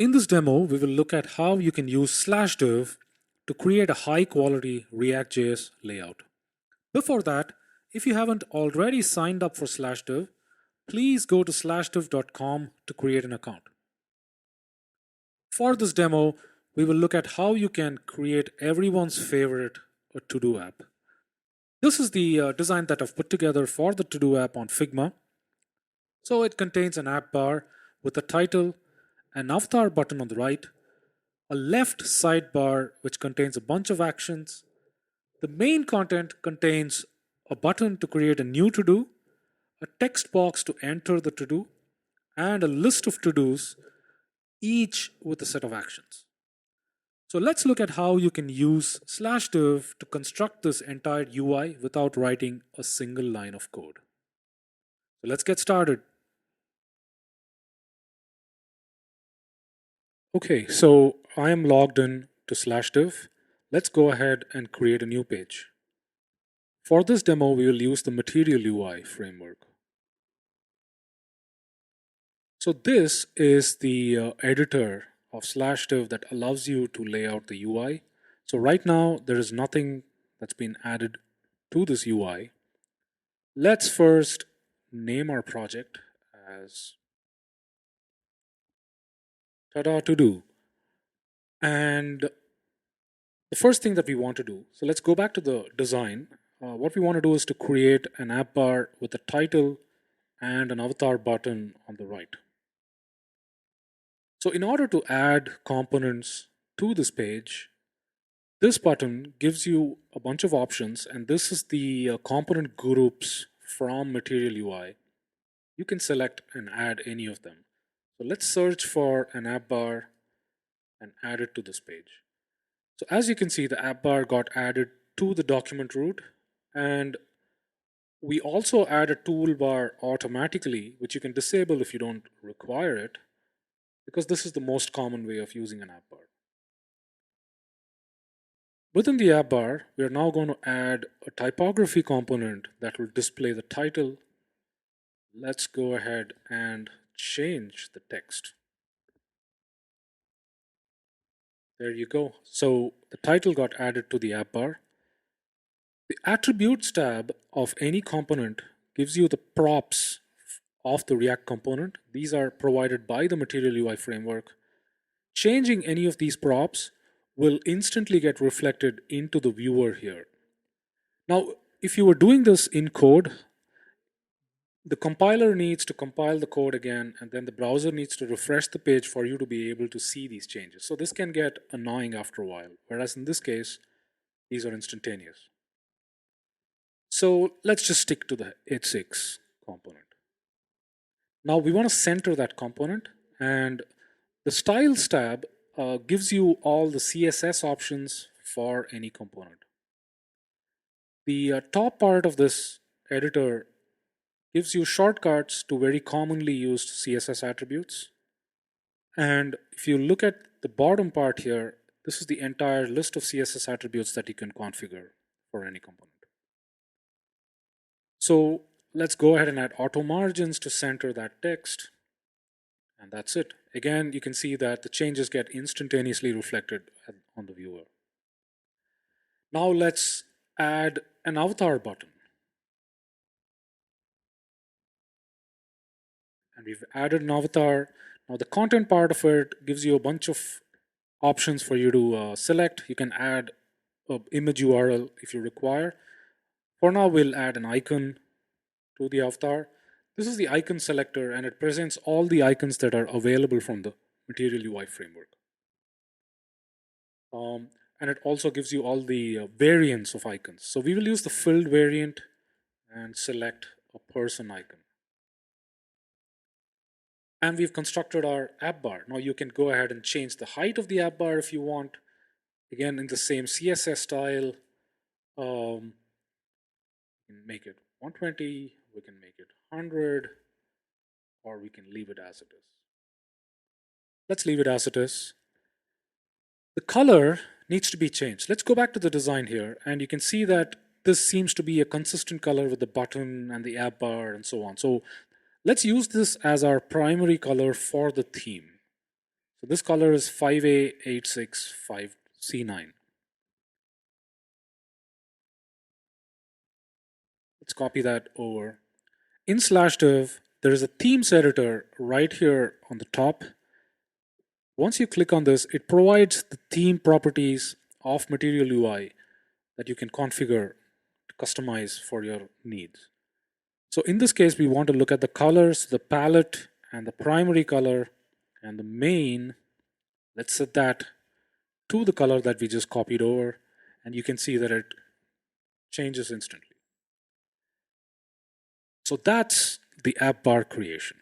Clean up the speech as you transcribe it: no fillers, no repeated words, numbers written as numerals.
In this demo, we will look at how you can use SlashDiv to create a high-quality React.js layout. Before that, if you haven't already signed up for SlashDiv, please go to slashdiv.com to create an account. For this demo, we will look at how you can create everyone's favorite to-do app. This is the design that I've put together for the to-do app on Figma. So it contains an app bar with a title, an avatar button on the right, a left sidebar which contains a bunch of actions. The main content contains a button to create a new to-do, a text box to enter the to-do, and a list of to-dos, each with a set of actions. So let's look at how you can use SlashDiv to construct this entire UI without writing a single line of code. So let's get started. Okay, so I am logged in to SlashDiv. Let's go ahead and create a new page. For this demo, we will use the Material UI framework. So this is the editor of SlashDiv that allows you to lay out the UI. So right now, there is nothing that's been added to this UI. Let's first name our project as Tada To Do. And the first thing that we want to do, so let's go back to the design. What we want to do is to create an app bar with a title and an avatar button on the right. So in order to add components to this page, this button gives you a bunch of options, and this is the component groups from Material UI. You can select and add any of them. So let's search for an app bar and add it to this page. So as you can see, the app bar got added to the document root, and we also add a toolbar automatically, which you can disable if you don't require it, because this is the most common way of using an app bar. Within the app bar, we are now going to add a typography component that will display the title. Let's go ahead and change the text. There you go. So the title got added to the app bar. The attributes tab of any component gives you the props of the React component. These are provided by the Material UI framework. Changing any of these props will instantly get reflected into the viewer here. Now, if you were doing this in code, the compiler needs to compile the code again, and then the browser needs to refresh the page for you to be able to see these changes. So this can get annoying after a while, whereas in this case, these are instantaneous. So let's just stick to the H6 component. Now we want to center that component, and the Styles tab gives you all the CSS options for any component. The top part of this editor gives you shortcuts to very commonly used CSS attributes. And if you look at the bottom part here, this is the entire list of CSS attributes that you can configure for any component. So let's go ahead and add auto margins to center that text. And that's it. Again, you can see that the changes get instantaneously reflected on the viewer. Now let's add an avatar button. And we've added an avatar. Now the content part of it gives you a bunch of options for you to select. You can add an image URL if you require. For now, we'll add an icon to the avatar. This is the icon selector, and it presents all the icons that are available from the Material UI framework. And it also gives you all the variants of icons. So we will use the filled variant and select a person icon. And we've constructed our app bar. Now you can go ahead and change the height of the app bar if you want. Again, in the same CSS style. We can make it 120, we can make it 100, or we can leave it as it is. Let's leave it as it is. The color needs to be changed. Let's go back to the design here, and you can see that this seems to be a consistent color with the button and the app bar and so on. So let's use this as our primary color for the theme. So this color is 5A865C9. Let's copy that over. In SlashDiv, there is a themes editor right here on the top. Once you click on this, it provides the theme properties of Material UI that you can configure to customize for your needs. So in this case, we want to look at the colors, the palette, and the primary color, and the main. Let's set that to the color that we just copied over, and you can see that it changes instantly. So that's the app bar creation.